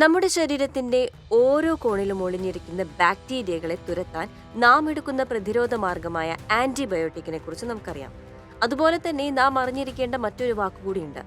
നമ്മുടെ ശരീരത്തിന്റെ ഓരോ കോണിലും ഒളിഞ്ഞിരിക്കുന്ന ബാക്ടീരിയകളെ തുരത്താൻ നാം എടുക്കുന്ന പ്രതിരോധ മാർഗമായ ആന്റിബയോട്ടിക്കിനെ കുറിച്ച് നമുക്കറിയാം. അതുപോലെ തന്നെ നാം അറിഞ്ഞിരിക്കേണ്ട മറ്റൊരു വാക്കുകൂടിയുണ്ട്,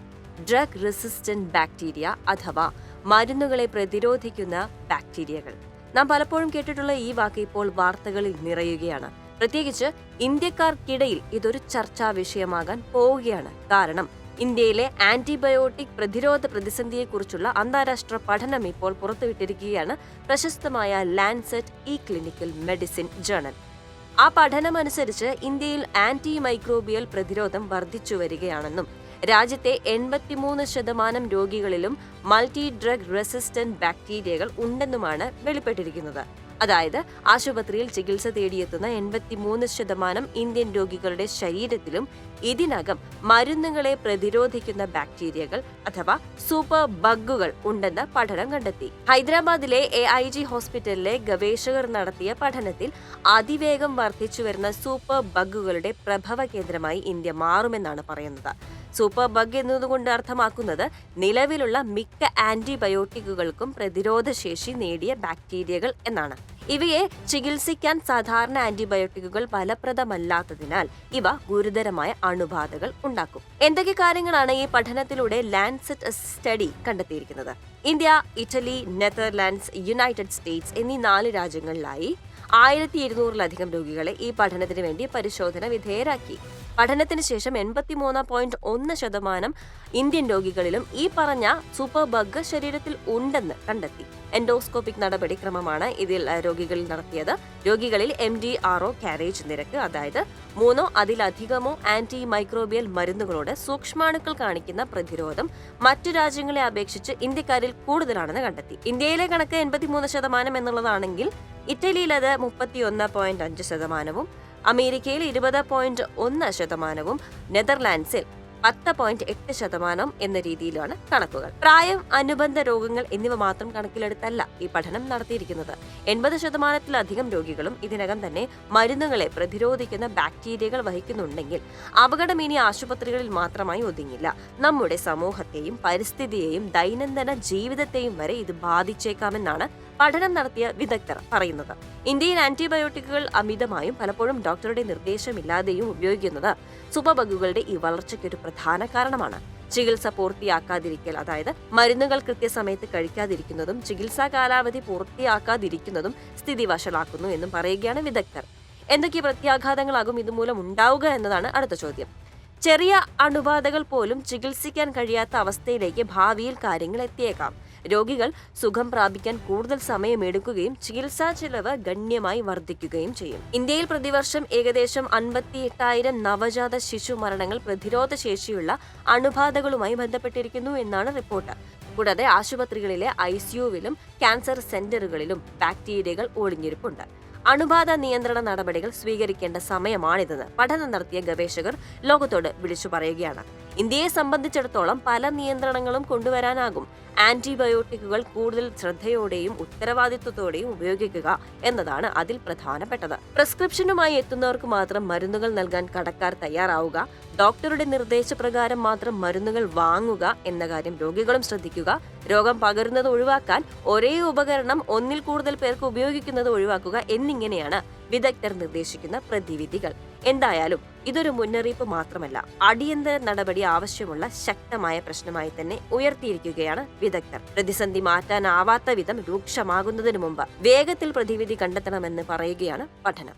ഡ്രഗ് റെസിസ്റ്റന്റ് ബാക്ടീരിയ അഥവാ മരുന്നുകളെ പ്രതിരോധിക്കുന്ന ബാക്ടീരിയകൾ. നാം പലപ്പോഴും കേട്ടിട്ടുള്ള ഈ വാക്ക് ഇപ്പോൾ വാർത്തകളിൽ നിറയുകയാണ്. പ്രത്യേകിച്ച് ഇന്ത്യക്കാർക്കിടയിൽ ഇതൊരു ചർച്ചാ വിഷയമാകാൻ പോവുകയാണ്. കാരണം ഇന്ത്യയിലെ ആന്റിബയോട്ടിക് പ്രതിരോധ പ്രതിസന്ധിയെക്കുറിച്ചുള്ള അന്താരാഷ്ട്ര പഠനം ഇപ്പോൾ പുറത്തുവിട്ടിരിക്കുകയാണ് പ്രശസ്തമായ Lancet E clinical medicine journal. ആ പഠനമനുസരിച്ച് ഇന്ത്യയിൽ ആന്റി മൈക്രോബിയൽ പ്രതിരോധം വർദ്ധിച്ചു വരികയാണെന്നും രാജ്യത്തെ 83% രോഗികളിലും മൾട്ടി ഡ്രഗ് റെസിസ്റ്റന്റ് ബാക്ടീരിയകൾ ഉണ്ടെന്നുമാണ് വെളിപ്പെട്ടിരിക്കുന്നത്. അതായത് ആശുപത്രിയിൽ ചികിത്സ തേടിയെത്തുന്ന 83% ഇന്ത്യൻ രോഗികളുടെ ശരീരത്തിലും ഇതിനകം മരുന്നുകളെ പ്രതിരോധിക്കുന്ന ബാക്ടീരിയകൾ അഥവാ സൂപ്പർ ബഗ്ഗുകൾ ഉണ്ടെന്ന് പഠനം കണ്ടെത്തി. ഹൈദരാബാദിലെ AIG ഹോസ്പിറ്റലിലെ ഗവേഷകർ നടത്തിയ പഠനത്തിൽ അതിവേഗം വർദ്ധിച്ചുവരുന്ന സൂപ്പർ ബഗ്ഗുകളുടെ പ്രഭവ കേന്ദ്രമായി ഇന്ത്യ മാറുമെന്നാണ് പറയുന്നത്. സൂപ്പർ ബഗ് എന്നതുകൊണ്ട് അർത്ഥമാക്കുന്നത് നിലവിലുള്ള മിക്ക ആന്റിബയോട്ടിക്കുകൾക്കും പ്രതിരോധശേഷി നേടിയ ബാക്ടീരിയകൾ എന്നാണ്. ഇവയെ ചികിത്സിക്കാൻ സാധാരണ ആന്റിബയോട്ടിക്കുകൾ ഫലപ്രദമല്ലാത്തതിനാൽ ഇവ ഗുരുതരമായ അണുബാധകൾ ഉണ്ടാക്കും. എന്തൊക്കെ കാര്യങ്ങളാണ് ഈ പഠനത്തിലൂടെ ലാൻസെറ്റ് സ്റ്റഡി കണ്ടെത്തിയിരിക്കുന്നത്? India, Italy, Netherlands, United States എന്നീ 4 രാജ്യങ്ങളിലായി 1200-ലധികം രോഗികളെ ഈ പഠനത്തിന് വേണ്ടി പരിശോധന വിധേയരാക്കി. പഠനത്തിന് ശേഷം 83.1% ഇന്ത്യൻ രോഗികളിലും ഈ പറഞ്ഞ സൂപ്പർ ബഗ് ശരീരത്തിൽ ഉണ്ടെന്ന് കണ്ടെത്തി. എൻഡോസ്കോപ്പിക് നടപടിക്രമമാണ് ഇതിൽ രോഗികളിൽ നടത്തിയത്. രോഗികളിൽ MDRO കാരേജ് നിരക്ക്, അതായത് 3 അതിലധികമോ ആന്റി മൈക്രോബിയൽ മരുന്നുകളോട് സൂക്ഷ്മാണുക്കൾ കാണിക്കുന്ന പ്രതിരോധം മറ്റു രാജ്യങ്ങളെ അപേക്ഷിച്ച് ഇന്ത്യക്കാരിൽ കൂടുതലാണെന്ന് കണ്ടെത്തി. ഇന്ത്യയിലെ കണക്ക് 83% എന്നുള്ളതാണെങ്കിൽ ഇറ്റലിയിൽ അത് 31.5%, അമേരിക്കയിൽ 20.1%, നെതർലാൻഡ്സിൽ 10.8% എന്ന രീതിയിലാണ് കണക്കുകൾ. പ്രായം, അനുബന്ധ രോഗങ്ങൾ എന്നിവ മാത്രം കണക്കിലെടുത്തല്ല ഈ പഠനം നടത്തിയിരിക്കുന്നത്. 80%-ലധികം രോഗികളും ഇതിനകം തന്നെ മരുന്നുകളെ പ്രതിരോധിക്കുന്ന ബാക്ടീരിയകൾ വഹിക്കുന്നുണ്ടെങ്കിൽ അപകടം ഇനി ആശുപത്രികളിൽ മാത്രമായി ഒതുങ്ങില്ല. നമ്മുടെ സമൂഹത്തെയും പരിസ്ഥിതിയെയും ദൈനംദിന ജീവിതത്തെയും വരെ ഇത് ബാധിച്ചേക്കാമെന്നാണ് പഠനം നടത്തിയ വിദഗ്ധർ പറയുന്നത്. ഇന്ത്യയിൽ ആന്റിബയോട്ടിക്കുകൾ അമിതമായും പലപ്പോഴും ഡോക്ടറുടെ നിർദ്ദേശമില്ലാതെയും ഉപയോഗിക്കുന്നത് സൂപ്പർ ബഗ്ഗുകളുടെ ഈ വളർച്ചയ്ക്ക് ഒരു പ്രധാന കാരണമാണ്. ചികിത്സ പൂർത്തിയാക്കാതിരിക്കൽ, അതായത് മരുന്നുകൾ കൃത്യസമയത്ത് കഴിക്കാതിരിക്കുന്നതും ചികിത്സാ കാലാവധി പൂർത്തിയാക്കാതിരിക്കുന്നതും സ്ഥിതി വഷളാക്കുന്നു എന്നും പറയുകയാണ് വിദഗ്ധർ. എന്തൊക്കെ പ്രത്യാഘാതങ്ങളാകും ഇതുമൂലം ഉണ്ടാവുക എന്നതാണ് അടുത്ത ചോദ്യം. ചെറിയ അണുബാധകൾ പോലും ചികിത്സിക്കാൻ കഴിയാത്ത അവസ്ഥയിലേക്ക് ഭാവിയിൽ കാര്യങ്ങൾ എത്തിയേക്കാം. രോഗികൾ സുഖം പ്രാപിക്കാൻ കൂടുതൽ സമയമെടുക്കുകയും ചികിത്സാ ചെലവ് ഗണ്യമായി വർദ്ധിക്കുകയും ചെയ്യും. ഇന്ത്യയിൽ പ്രതിവർഷം ഏകദേശം 58,000 നവജാത ശിശു മരണങ്ങൾ പ്രതിരോധ ശേഷിയുള്ള അണുബാധകളുമായി ബന്ധപ്പെട്ടിരിക്കുന്നു എന്നാണ് റിപ്പോർട്ട്. കൂടാതെ ആശുപത്രികളിലെ ICUവിലും ക്യാൻസർ സെന്ററുകളിലും ബാക്ടീരിയകൾ ഒളിഞ്ഞിരിപ്പുണ്ട്. അണുബാധ നിയന്ത്രണ നടപടികൾ സ്വീകരിക്കേണ്ട സമയമാണിതെന്ന് പഠനം നടത്തിയ ഗവേഷകർ ലോകത്തോട് വിളിച്ചു പറയുകയാണ്. ഇന്ത്യയെ സംബന്ധിച്ചിടത്തോളം പല നിയന്ത്രണങ്ങളും കൊണ്ടുവരാനാകും. ആന്റിബയോട്ടിക്കുകൾ കൂടുതൽ ശ്രദ്ധയോടെയും ഉത്തരവാദിത്വത്തോടെയും ഉപയോഗിക്കുക എന്നതാണ് അതിൽ പ്രധാനപ്പെട്ടത്. പ്രിസ്ക്രിപ്ഷനുമായി എത്തുന്നവർക്ക് മാത്രം മരുന്നുകൾ നൽകാൻ കടക്കാർ തയ്യാറാവുക, ഡോക്ടറുടെ നിർദ്ദേശപ്രകാരം മാത്രം മരുന്നുകൾ വാങ്ങുക എന്ന കാര്യം രോഗികളും ശ്രദ്ധിക്കുക, രോഗം പകരുന്നത് ഒഴിവാക്കാൻ ഒരേ ഉപകരണം ഒന്നിൽ കൂടുതൽ പേർക്ക് ഉപയോഗിക്കുന്നത് ഒഴിവാക്കുക എന്നിങ്ങനെയാണ് വിദഗ്ധർ നിർദ്ദേശിക്കുന്ന പ്രതിവിധികൾ. എന്തായാലും ഇതൊരു മുന്നറിയിപ്പ് മാത്രമല്ല, അടിയന്തര നടപടി ആവശ്യമുള്ള ശക്തമായ പ്രശ്നമായി തന്നെ ഉയർത്തിയിരിക്കുകയാണ് വിദഗ്ധർ. പ്രതിസന്ധി മാറ്റാനാവാത്ത വിധം രൂക്ഷമാകുന്നതിനു മുമ്പ് വേഗത്തിൽ പ്രതിവിധി കണ്ടെത്തണമെന്ന് പറയുകയാണ് പഠനം.